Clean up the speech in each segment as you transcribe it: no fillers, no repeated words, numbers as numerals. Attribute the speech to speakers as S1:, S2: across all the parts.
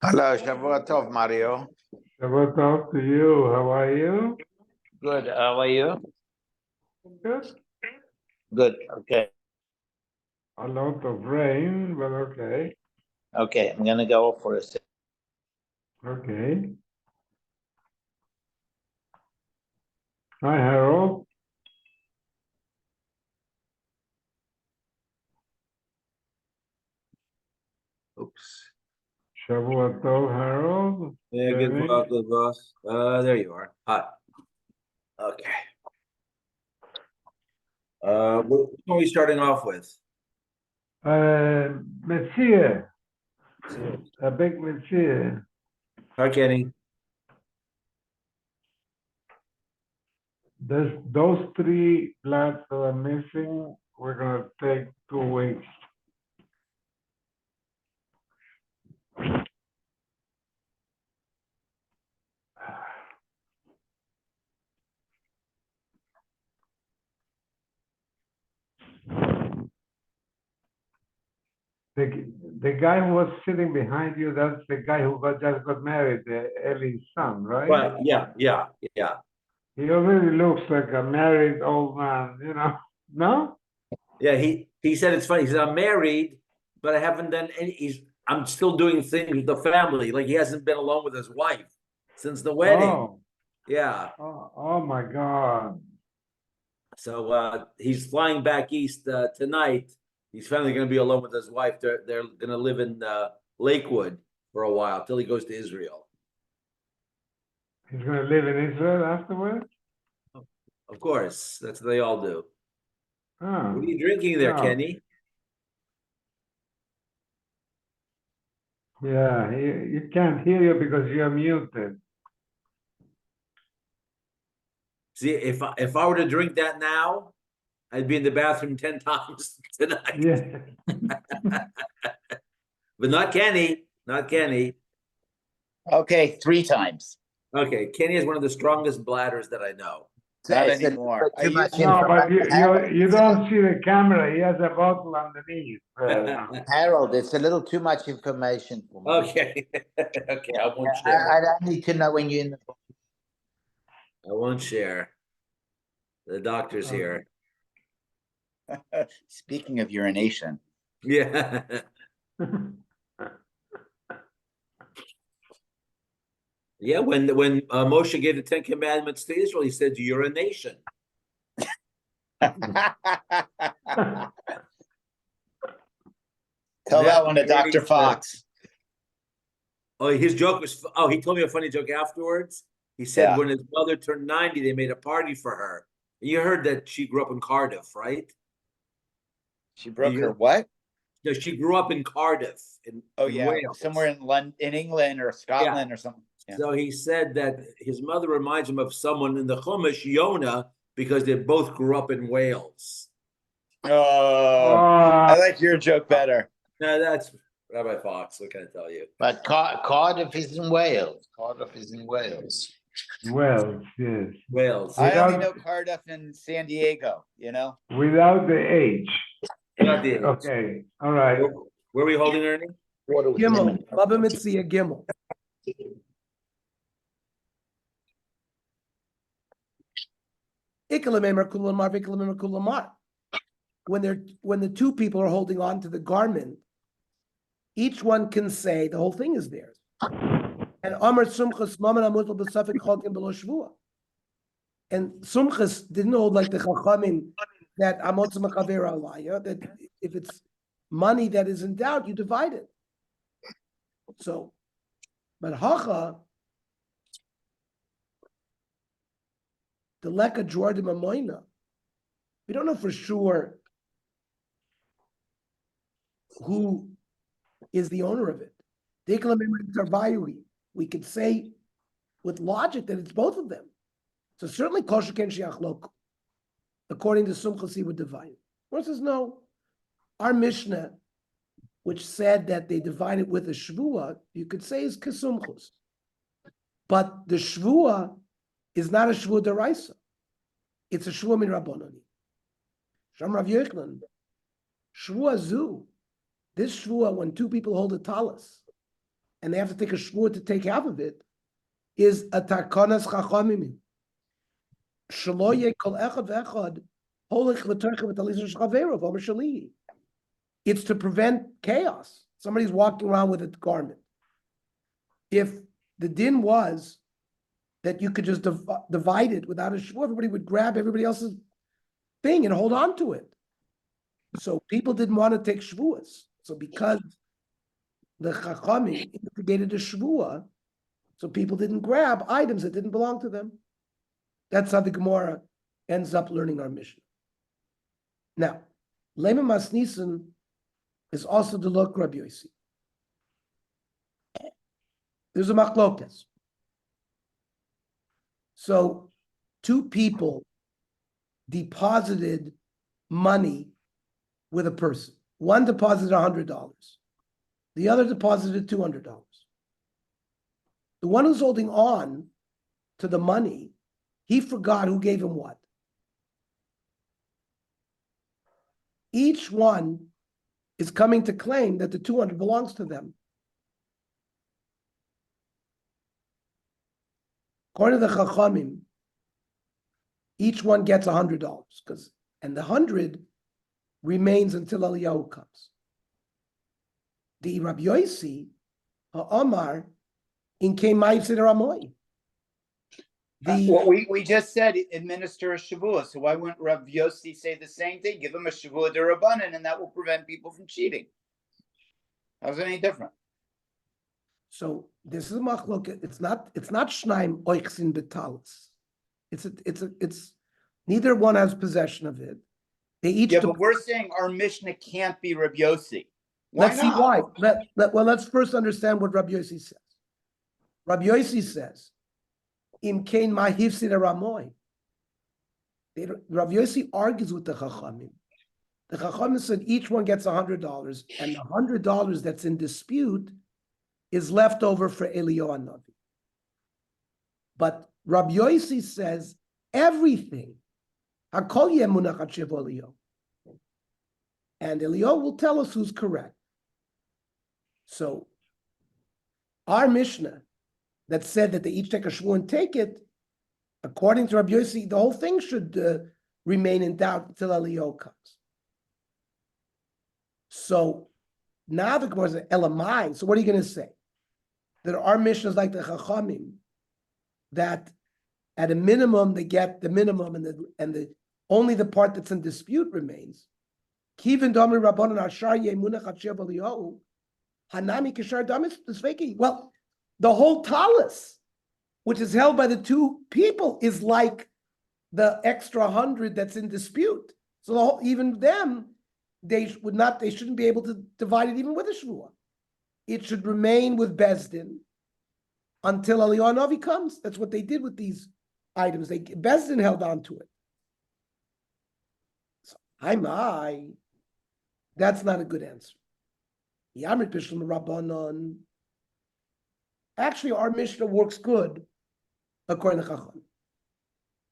S1: Hello, Shavua Tov, Mario.
S2: Shabbat Tov to you. How are you?
S1: Good. How are you?
S2: Good.
S1: Good. Okay.
S2: A lot of rain, but okay.
S1: Okay. I'm gonna go for a second.
S2: Okay. Hi, Harold.
S3: Oops.
S2: Shabbat Tov, Harold.
S3: Yeah, good
S2: Jenny.
S3: boss, good boss. There you are. Hi. Okay. What are we starting off with?
S2: Metziah. A big Metziah.
S3: Hi, Kenny.
S2: Those three bloods that are missing, we're gonna take 2 weeks. The guy who was sitting behind you, that's the guy who just got married, Ellie's son, right?
S3: Right. Yeah.
S2: He already looks like a married old man, No?
S3: Yeah, he said it's funny. He said, I'm married, but I haven't done any. I'm still doing things with the family. Like he hasn't been alone with his wife since the wedding.
S2: Oh,
S3: Yeah.
S2: oh my God.
S3: So he's flying back east tonight. He's finally going to be alone with his wife. They're going to live in Lakewood for a while till he goes to Israel.
S2: He's gonna live in Israel afterwards?
S3: Of course, that's what they all do.
S2: Oh,
S3: What are you drinking there,
S2: no.
S3: Kenny?
S2: Yeah, you can't hear you because you're muted.
S3: See, if I were to drink that now, I'd be in the bathroom 10 times tonight.
S2: Yeah.
S3: But not Kenny. Not Kenny.
S1: Okay, 3 times.
S3: Okay, Kenny is one of the strongest bladders that I know.
S1: Not
S4: It's a
S1: anymore.
S4: little bit too much
S2: No, but
S1: information.
S2: you don't see the camera. He has a bottle underneath.
S4: Harold, it's a little too much information for me.
S3: Okay. Okay, I won't share.
S4: I need to know when you're in the
S3: I won't share. The doctor's
S2: Okay.
S3: here.
S4: Speaking of urination,
S3: Yeah. Yeah, when Moshe gave the 10 Commandments to Israel, he said, "You're a nation."
S4: tell
S3: Yeah,
S4: that one to
S3: he
S4: Dr.
S3: said-
S4: Fox.
S3: Oh, his joke was. Oh, he told me a funny joke afterwards. He said
S4: Yeah.
S3: when his mother turned 90, they made a party for her. You heard that she grew up in Cardiff, right?
S4: She broke her what?
S3: No, she grew up in Cardiff, in
S4: Yeah,
S3: Wales.
S4: somewhere in London, in England or Scotland or something. Yeah.
S3: So he said that his mother reminds him of someone in the Chumash, Yonah, because they both grew up in Wales.
S4: Oh, I like your joke better.
S3: No, that's Rabbi Fox. What can I tell you?
S4: But Cardiff is in Wales. Cardiff is in Wales.
S2: Wells, yes.
S3: Wales.
S4: I only
S2: Without-
S4: know Cardiff and San Diego, you know?
S2: Without the H.
S3: Not the H.
S2: Okay, all right.
S3: Where are we holding, Ernie?
S1: Water with
S5: Gimel,
S1: lemon.
S5: Bava Metziah Gimel. Ikalamemer kulamar, vikalamemer kulamar. When the two people are holding on to the garment, each one can say the whole thing is theirs. And Amar Sumchas Maman Amutal B'Safik Chokim Below Shvua. And Sumchas didn't hold like the Chachamim that Amotz Machaver Alaya, that if it's money that is in doubt, you divide it. So, but Hacha, the Leka Jordim Amoina, we don't know for sure who is the owner of it. We could say with logic that it's both of them. So certainly kosher ken shiachlok. According to Sumchas, he would divide it. One says no. Our Mishnah, which said that they divide it with a shvua, you could say is kesumchus. But the shvua is not a shvua deraisa. It's a shvua min rabbanani. Sham Rav Yochanan, shvua zu. This shvua, when two people hold a talis, and they have to take a shvua to take half of it, is a tarkanas chachamim. Shelo yeh kol echad ve'echad holich v'torchim v'talisah shchaveiro v'omer shali. It's to prevent chaos. Somebody's walking around with a garment. If the din was that you could just divide it without a shvua, everybody would grab everybody else's thing and hold on to it. So people didn't want to take shvuas. So because the Chachamim instigated a shvua, so people didn't grab items that didn't belong to them. That's how the Gemara ends up learning our Mishnah. Now, Lema Masnisan is also the look Rabbi Yossi. There's a machlokas. So two people deposited money with a person. One deposited $100. The other deposited $200. The one who's holding on to the money, he forgot who gave him what. Each one is coming to claim that the 200 belongs to them. According to the Chachamim, each one gets $100 and the 100 remains until Eliyahu comes. The Rabbi Yossi, Omar, in Kemai Sidaramoy.
S1: Well, we just said administer a shavua, so why wouldn't Rav Yossi say the same thing? Give him a shavua derabanan, and that will prevent people from cheating. How's it any different?
S5: So this is a machlok. It's not shnaim oichsin betalis. It's neither one has possession of it. They each.
S1: Yeah, but we're saying our Mishnah can't be Rav Yossi. Why
S5: Let's
S1: not?
S5: see why. Let's first understand what Rabbi Yossi says. Rabbi Yossi says, "Im kein mahivsid ramoy." Rabbi Yossi argues with the Chachamim. The Chachamim said each one gets $100, and the $100 that's in dispute is left over for Eliyahu Navi. But Rabbi Yossi says everything. Hakol yeh munach ad shevo Eliyahu. And Eliyahu will tell us who's correct. So, our Mishnah that said that they each take a shvuah and take it, according to Rabbi Yossi, the whole thing should remain in doubt until Eliyahu comes. So, now the Gemara says, Elamai. So, what are you going to say? That our Mishnah is like the Chachamim, that at a minimum they get the minimum, and the only the part that's in dispute remains. Kivin Domi Rabbanan Ashar Yemunach Acher B'Eliyahu Hanami Kishar Damis Tzveki. Well, the whole talis, which is held by the two people, is like the extra 100 that's in dispute. So even them, they shouldn't be able to divide it even with a shvuah. It should remain with Bezdin until Eliyahu Navi comes. That's what they did with these items. Bezdin held on to it. So, that's not a good answer. Yamrit Bishlam Rabbanon. Actually, our Mishnah works good according to Chacham.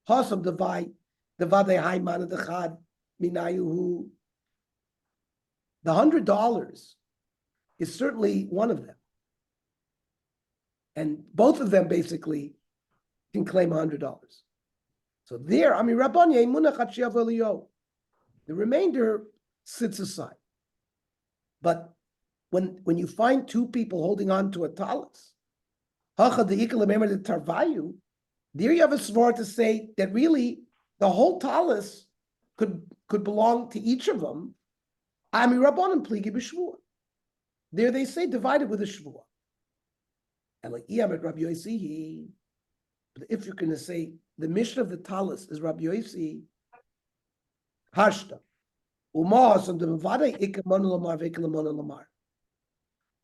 S5: Hasam divide the Haiman the Chad Minayuhu. The $100 is certainly one of them. And both of them basically can claim $100. So there, the remainder sits aside. But when you find two people holding on to a talis, there you have a svar to say that really the whole talis could belong to each of them. There they say divided with a shvua. And like Rabbi Yossi, if you're going to say the mission of the talis is Rabbi Yossi, hashta.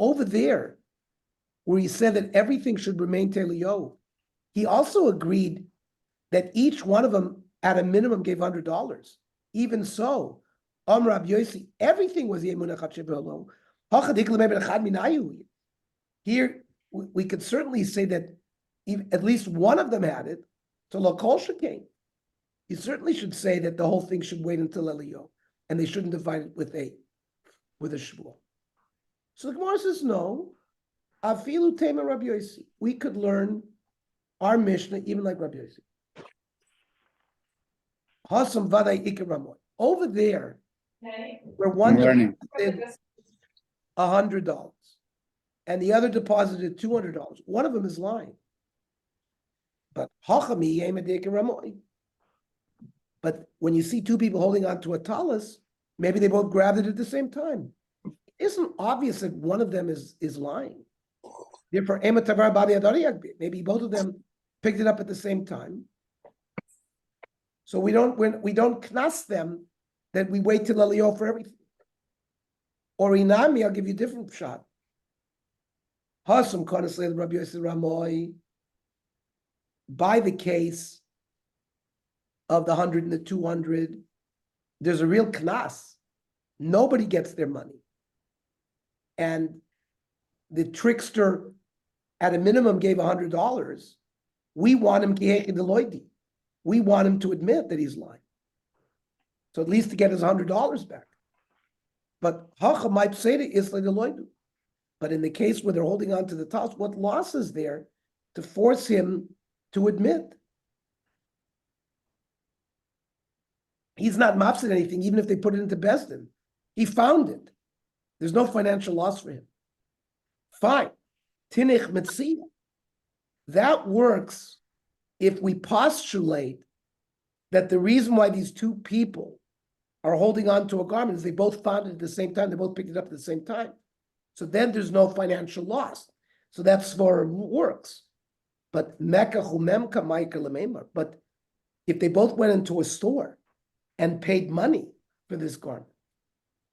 S5: Over there, where he said that everything should remain Telio, he also agreed that each one of them at a minimum gave $100. Even so, Rabbi Yossi, everything was Yemunah. Here, we could certainly say that at least one of them had it. So Lakol Shekain, you certainly should say that the whole thing should wait until Elio, and they shouldn't divide it with a shvuah. So the Gemara says no. Afilu tema Rabbi Yossi. We could learn our Mishnah even like Rabbi Yossi. Hasam vaday ikar ramoy. Over there, where one deposited $100 and the other deposited $200, one of them is lying. But hachami yemad ikar ramoy. But when you see two people holding on to a talis, maybe they both grabbed it at the same time. It isn't obvious that one of them is lying. Therefore, maybe both of them picked it up at the same time. So we don't knas them that we wait till Elio for everything. Or inami, I'll give you a different shot. Hasam Konaslay Rabbi Yossi Ramoy. By the case of the 100 and the 200, there's a real knas. Nobody gets their money. And the trickster at a minimum gave $100. We want him we want him to admit that he's lying. So at least to get his $100 back. But Hacha might say to Isla Deloidu. But in the case where they're holding on to the talis, what loss is there to force him to admit? He's not mafsid anything, even if they put it into Besdin. He found it. There's no financial loss for him. Fine. Tinich Metziah. That works if we postulate that the reason why these two people are holding on to a garment is they both found it at the same time, they both picked it up at the same time. So then there's no financial loss. So that svara works. But but if they both went into a store and paid money for this garment,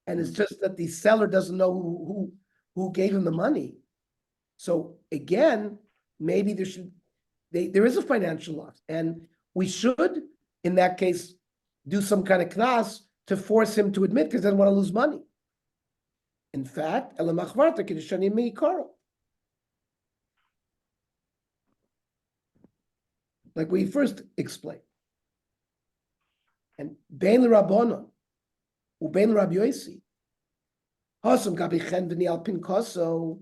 S5: and it's just that the seller doesn't know who gave him the money. So again, maybe there is a financial loss, and we should, in that case, do some kind of knas to force him to admit because he doesn't want to lose money. In fact, like we first explained, and bein l'Rabbanon ubein l'Rabbi Yossi, hasam gabi chen v'ni al pinkaso.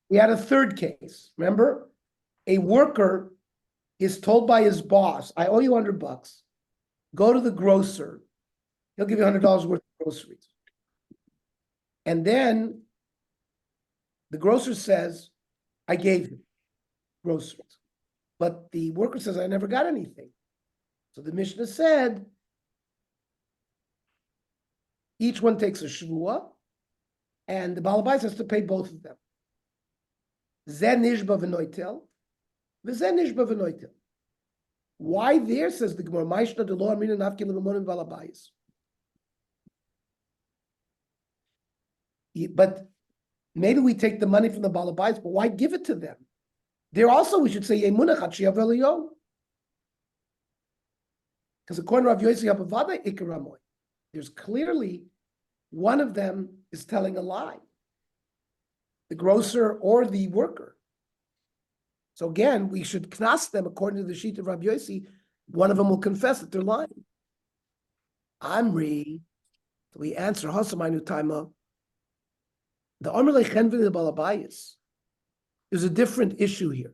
S5: We had a third case. Remember, a worker is told by his boss, "I owe you $100. Go to the grocer. He'll give you $100 worth of groceries." And then the grocer says, "I gave you groceries." But the worker says, "I never got anything." So the Mishnah said, each one takes a shvuah, and the Baal Bayis has to pay both of them. Zeh nishba v'noitel, v'zeh nishba v'noitel. Why there, says the Gemara, Ma'ishna de lo amrina nafki l'mamonim Baal Bayis. But maybe we take the money from the Baal Bayis, but why give it to them? There also, we should say, Yemunah Chatshiyav Elio. Because according to Rav Yossi Habavada Ikaramoy, there's clearly one of them is telling a lie, the grocer or the worker. So again, we should knas them according to the sheet of Rabbi Yossi. One of them will confess that they're lying. Amri, so we answer Hasamainu Taima. The Amr Lechenvin the Balabayas. There's a different issue here.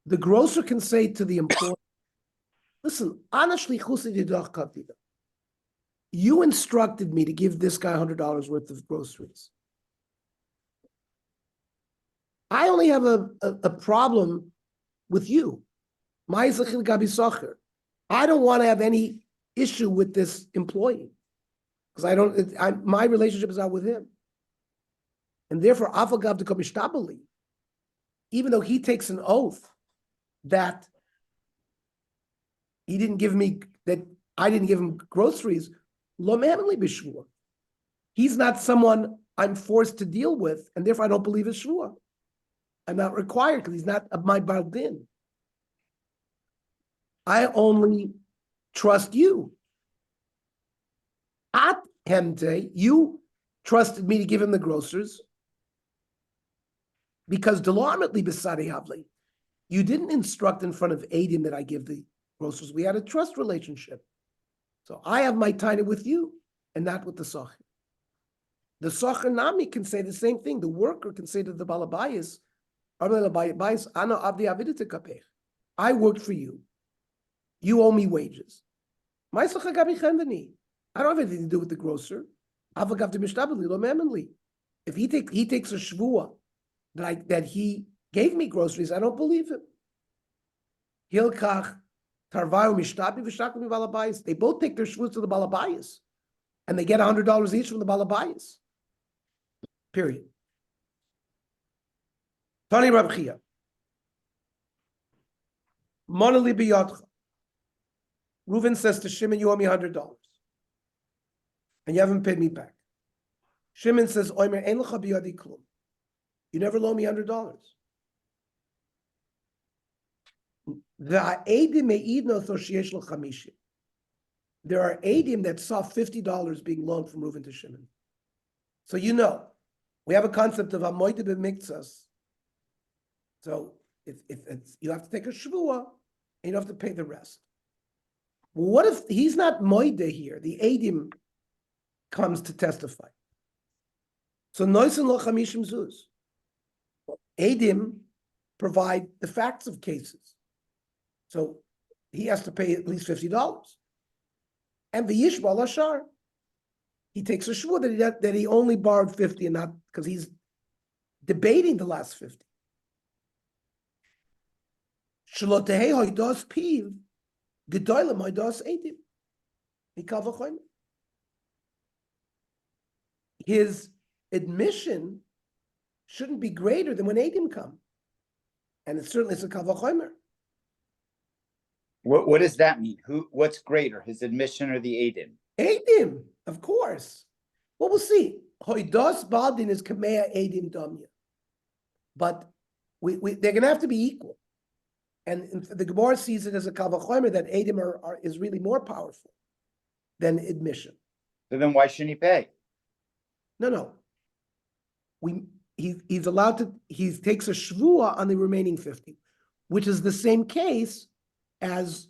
S5: The grocer can say to the employee, listen, you instructed me to give this guy $100 worth of groceries. I only have a problem with you. I don't want to have any issue with this employee because my relationship is not with him. And therefore, even though he takes an oath that I didn't give him groceries, he's not someone I'm forced to deal with, and therefore I don't believe his shvua. I'm not required because he's not of my baldin. I only trust you. At Hemte, you trusted me to give him the groceries because Delarmatli Besadi Havli, you didn't instruct in front of Adim that I give the groceries. We had a trust relationship. So I have my taina with you and not with the Socher. The Socher Nami can say the same thing. The worker can say to the Balabayas, I worked for you. You owe me wages. I don't have anything to do with the grocer. If he takes a shvua that he gave me groceries, I don't believe him. They both take their shvuas to the balabayas, and they get $100 each from the balabayas. Period. Tani Rab Chia. Monali biyotcha. Reuven says to Shimon, you owe me $100. And you haven't paid me back. Shimon says, Omer ein lecha biyadi klum. You never loan me $100. There are Adim that saw $50 being loaned from Reuven to Shimon. So we have a concept of Amoide b'miktzas. So if it's, you have to take a shvua and you don't have to pay the rest. What if he's not moide here? The Adim comes to testify. So Noisin lo chamishim zuz. Adim provide the facts of cases. So he has to pay at least $50. And the Yishba Lashar, he takes a shvur that he only borrowed 50 and not because he's debating the last 50. Shalotehei hoidos piv, gedoylem hoidos edim. His admission shouldn't be greater than when edim come, and it's certainly a kavachomer.
S1: What does that mean? What's greater, his admission or the edim?
S5: Edim, of course. Well, we'll see. Hoidos baldin is kamea edim domya, but they're going to have to be equal. And the Gemara sees it as a kavachomer that edim is really more powerful than admission.
S1: So then why shouldn't he pay?
S5: No. He's allowed to. He takes a shvua on the remaining 50, which is the same case as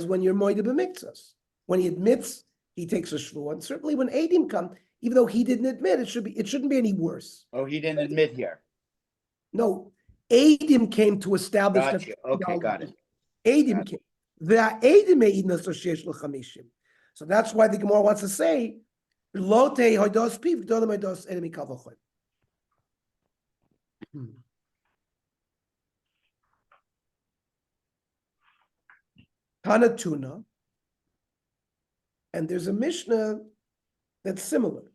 S5: when you're moide b'miktzas. When he admits, he takes a shvua, and certainly when edim come, even though he didn't admit, it shouldn't be any worse.
S1: Oh, he didn't admit here.
S5: No, edim came to establish
S1: Gotcha.
S5: that.
S1: Okay, got it.
S5: Edim came. The edim eidin association l'chamishim. So that's why the Gemara wants to say, lo tei hoidos piv gdolim hoidos edim ikavachoy. Tanatuna, and there's a Mishnah that's similar.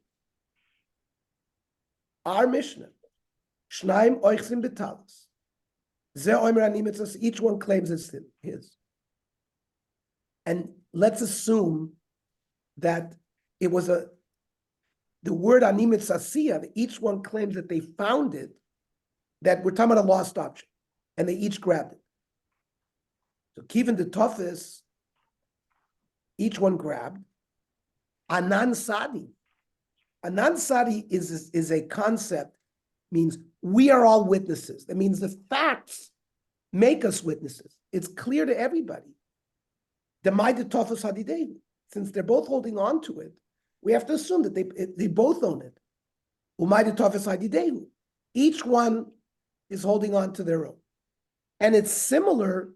S5: Our Mishnah, Shnaim oichsim betalas, ze oimer animetzas, each one claims it's his. And let's assume that it was the word animetzasiya, that each one claims that they found it, that we're talking about a lost object, and they each grabbed it. So Kivin the toughest, each one grabbed. Anan Sadi. Anan Sadi is a concept means we are all witnesses. That means the facts make us witnesses. It's clear to everybody. Since they're both holding on to it, we have to assume that they both own it. Each one is holding on to their own. And it's similar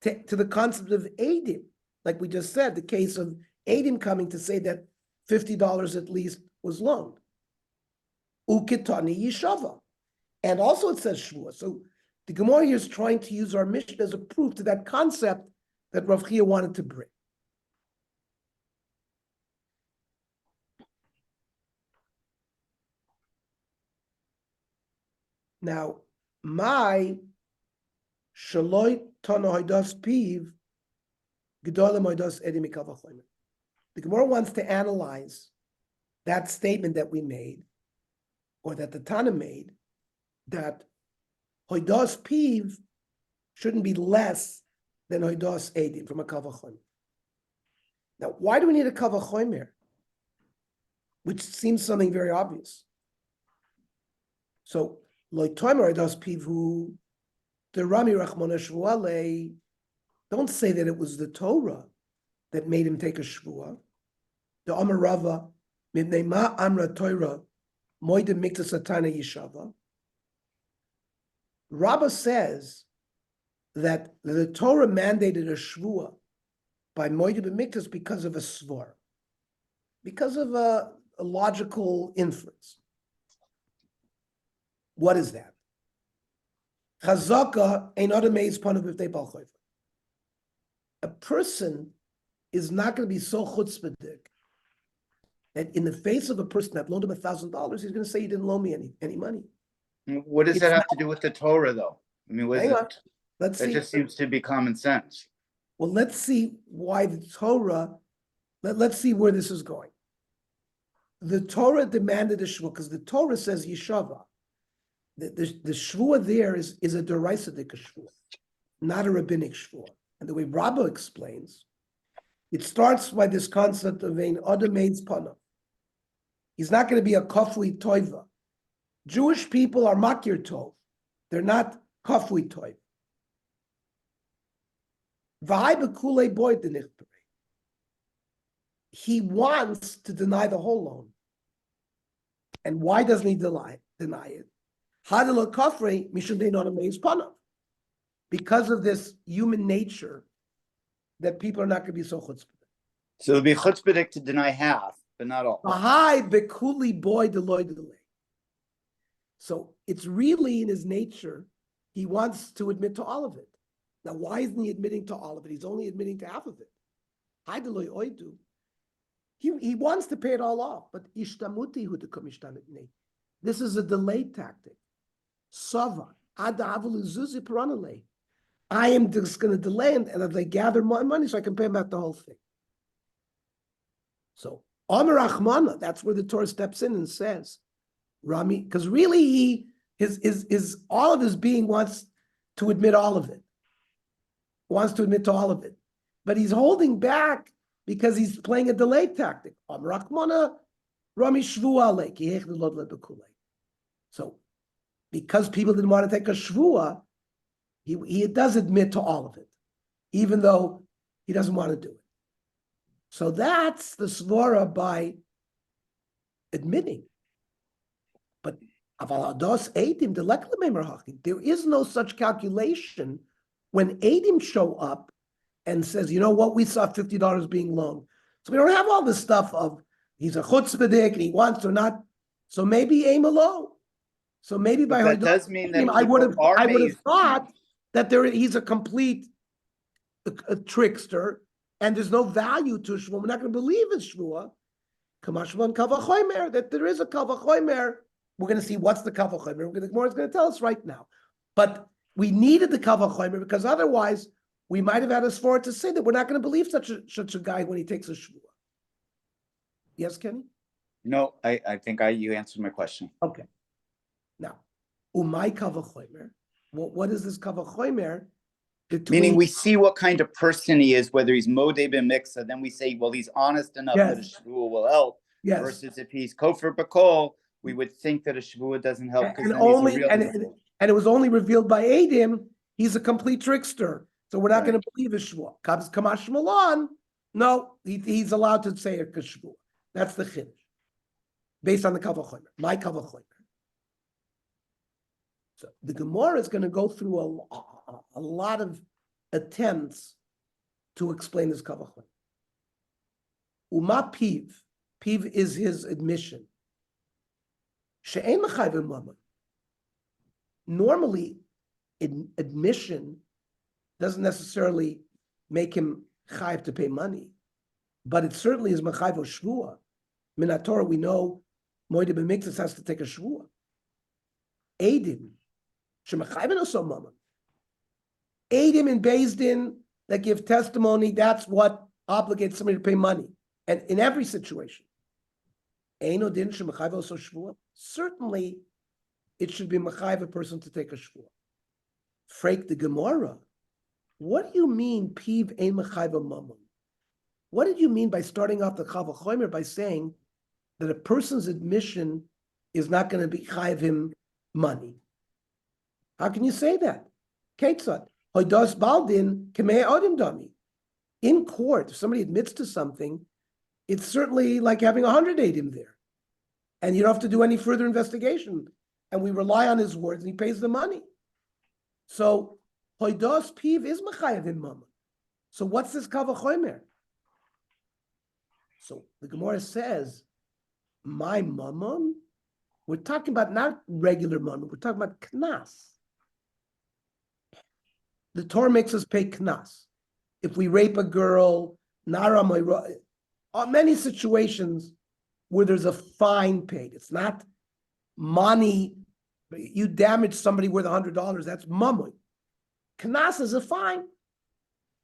S5: to the concept of Eidim. Like we just said, the case of Eidim coming to say that $50 at least was loaned. Ukitani Yishava. And also it says Shvua. So the Gemara here is trying to use our Mishnah as a proof to that concept that Rav Chia wanted to bring. Now, my Shaloi Tanoidas Piv Gedolim Edim Mikavachomer. The Gemara wants to analyze that statement that we made, or that the Tana made, that Hoidas Piv shouldn't be less than Hoidas Edim from a Kavachomer. Now, why do we need a Kavachomer? Which seems something very obvious. So, Loitomer Hoidas Pivu, the Rami Rachmana Shvuale, don't say that it was the Torah that made him take a Shvua. The Amar Rava, Mibnei Ma Amra Torah, Moide Mikta Satana Yishava. Rava says that the Torah mandated a Shvua by Moide Miktas because of a Svar, because of a logical inference. What is that? Chazaka ain't other maids pun of they balchoiv. A person is not going to be so chutzpahdik that in the face of a person that loaned him $1,000, he's going to say you didn't loan me any money.
S1: What does that have to do with the Torah, though? I mean,
S5: Hang on. Let's see.
S1: That just seems to be common sense.
S5: Well, let's see why the Torah. Let's see where this is going. The Torah demanded a shvua because the Torah says yeshava. The shvua there is a deraisadik shvua, not a rabbinic shvua. And the way Rabba explains, it starts by this concept of ein adam meid's pana. He's not going to be a kafui toiva. Jewish people are makir tov. They're not kafui toiv. V'hai b'kulei boy denichpere. He wants to deny the whole loan. And why doesn't he deny it? Hadala kafrei mishum dein adam meid's pana. Because of this human nature, that people are not going to be so chutzpah.
S1: So it'll be chutzpahdik to deny half, but not all.
S5: Ahai bekuli boy deloy delay. So it's really in his nature, he wants to admit to all of it. Now, why isn't he admitting to all of it? He's only admitting to half of it. Hai deloy oidu. He wants to pay it all off, but ishtamuti hu dekum ishtamitnei. This is a delay tactic. Sava ad avul zuzi paranale. I am just going to delay, and if they gather my money, so I can pay back the whole thing. So, Amar Achmana, that's where the Torah steps in and says, Rami, because really his all of his being wants to admit all of it. Wants to admit to all of it. But he's holding back because he's playing a delay tactic. Amar Achmana, Rami Shvua Lek. So, because people didn't want to take a Shvua, he does admit to all of it, even though he doesn't want to do it. So that's the svara by admitting. But there is no such calculation when Eidim show up and says, you know what, we saw $50 being loaned. So we don't have all this stuff of he's a chutzpahdik and he wants or not. So maybe aim alone. So maybe by
S1: that does mean that
S5: I would have thought that he's a complete a trickster, and there's no value to Shvua. We're not going to believe it's Shvua. Kamashvan Kavachomer, that there is a Kavachomer. We're going to see what's the Kavachomer. The Gemara is going to tell us right now. But we needed the Kavachomer because otherwise we might have had a svara to say that we're not going to believe such a guy when he takes a Shvua. Yes, Kenny?
S1: No, I think you answered my question.
S5: Okay. Now, Umay Kavachomer. What is this kavachomer?
S1: Meaning we see what kind of person he is, whether he's modeh b'miksa, then we say, well, he's honest enough that a shvua will help.
S5: Yes.
S1: Versus if he's kofer b'kol, we would think that a Shavua doesn't help because
S5: And
S1: then he's a
S5: only
S1: real
S5: and it was only revealed by Adim. He's a complete trickster, so we're not
S1: Right.
S5: going to believe his shvuah. Kamash Malan, no, he's allowed to say a shvuah. That's the chiddush, based on the kavachomer, my kavachomer. So the Gemara is going to go through a lot of attempts to explain this kavachomer. Uma piv is his admission. She'ein mechayv mamon. Normally, admission doesn't necessarily make him chayv to pay money, but it certainly is mechayv or shvua. Min Torah, we know Moed B'Miktas has to take a shvua. Eidim, shemechayv also mamon. Eidim and Beis Din that give testimony, that's what obligates somebody to pay money, and in every situation. Eino din shemechayv also shvua. Certainly, it should be mechayv a person to take a shvua. Freak the Gemara. What do you mean, piv ein mechayv mamon? What did you mean by starting off the Chavachomer by saying that a person's admission is not going to be chayv him money? How can you say that? Ketzad hoidos baldin kemei odim dami. In court, if somebody admits to something, it's certainly like having 100 adim there, and you don't have to do any further investigation. And we rely on his words, and he pays the money. So hoidos piv is mechayev in mamon. So what's this kavachomer? So the Gemara says, my mamon. We're talking about not regular mamon. We're talking about knas. The Torah makes us pay knas. If we rape a girl, nara moira, many situations where there's a fine paid. It's not money. You damage somebody worth $100, that's mamon. Knas is a fine.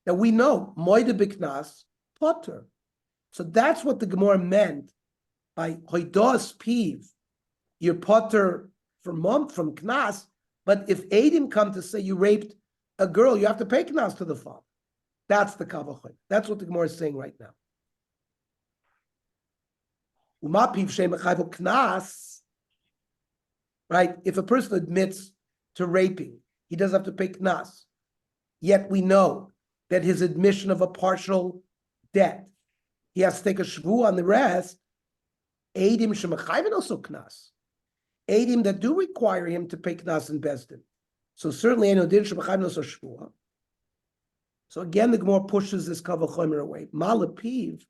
S5: Now we know, moide b'knas, potter. So that's what the Gemara meant by hoidos piv. You're potter from knas, but if Adim come to say you raped a girl, you have to pay knas to the father. That's the kavachoy. That's what the Gemara is saying right now. Uma piv she'mechayv knas. Right? If a person admits to raping, he doesn't have to pay knas. Yet we know that his admission of a partial debt, he has to take a shvu on the rest. Eidim shemachayvin also knas. Eidim that do require him to pay knas and besdin. So certainly enodin shemachayvin also shvu. So again, the Gemara pushes this kavachomer away. Malapiv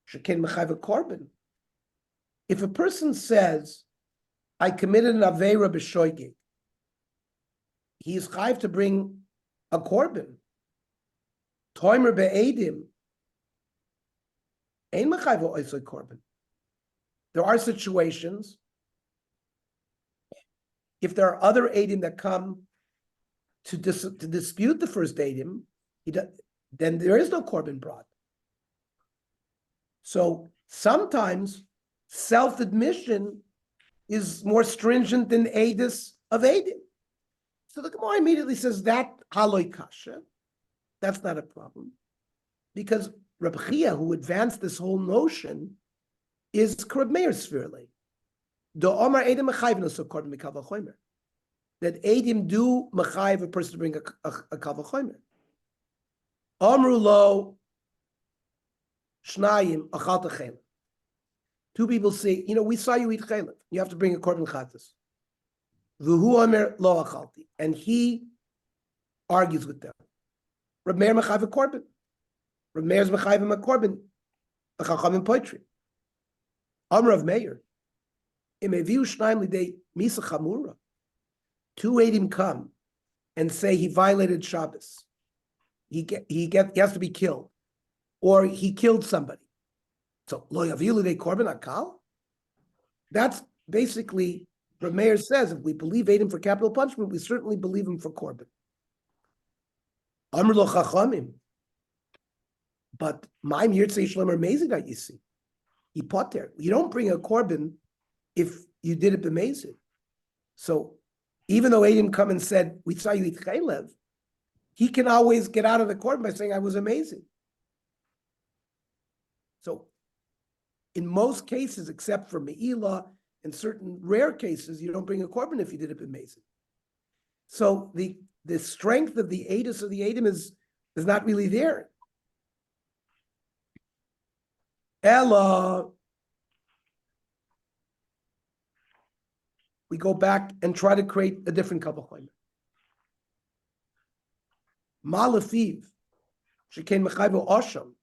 S5: sheken mechayv korban. If a person says, I committed an aveira b'shoigig, he is chayv to bring a korban. Toimer be'edim, ein mechayv oisoi korban. There are situations, if there are other edim that come to dispute the first edim, then there is no korban brought. So sometimes self-admission is more stringent than edus of edim. So the Gemara immediately says that haloi kasha, that's not a problem, because Reb Chia, who advanced this whole notion, is Reb Meir Svirle. Do Omar edim mechayv no so korban mikavachomer. That edim do mechayv a person to bring a kavachomer. Amru lo shnayim achalta chaylev. Two people say, we saw you eat chaylev. You have to bring a korban chatas. V'hu omer lo achalti. And he argues with them. Reb Meir mechayv a korban. Reb Meir's mechayv a korban. A chachamim poetry. Amr of Meir. Imeviu shnayim lidei misa chamura. Two edim come and say he violated Shabbos. He has to be killed, or he killed somebody. So lo yaviu lidei korban akal. That's basically what Meir says. If we believe edim for capital punishment, we certainly believe him for korban. Amr lo chachamim. But my Yirtzei Shalom are amazing that you see. He put there. You don't bring a korban if you did it b'mezid. So even though Adim come and said, we saw you eat chaylev, he can always get out of the korban by saying, I was amazing. So in most cases, except for Me'ilah In certain rare cases, you don't bring a korban if you did it b'mezid. So the strength of the edus of the edim is not really there. Ella, we go back and try to create a different couple of Malafiv, shekain mechayvo osham.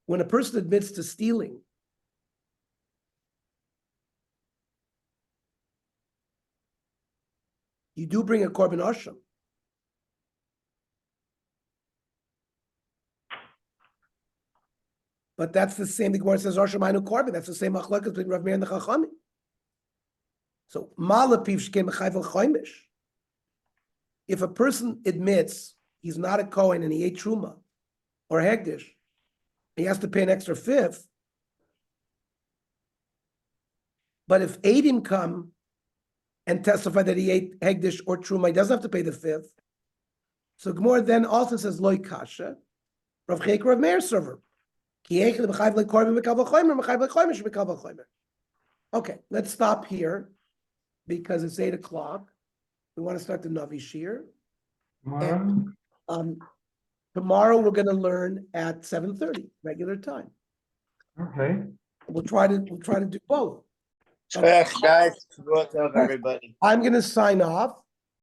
S5: When a person admits to stealing, you do bring a korban osham. But that's the same. The Gemara says osham ainu korban. That's the same machlokes between Rav Meir and the Chachamim. So malapiv shekain mechayvo choimish. If a person admits he's not a Kohen and he ate truma or hegdish, he has to pay an extra fifth. But if Eidim come and testify that he ate hegdish or truma, he doesn't have to pay the fifth. So Gemara then also says loy kasha, Rav Chek Rav Meir server. Okay, let's stop here because it's 8 o'clock. We want to start the Navi Shir. Tomorrow we're going to learn at 7:30 regular time.
S2: Okay.
S5: We'll try to do both.
S1: Guys, everybody.
S5: I'm going to sign off.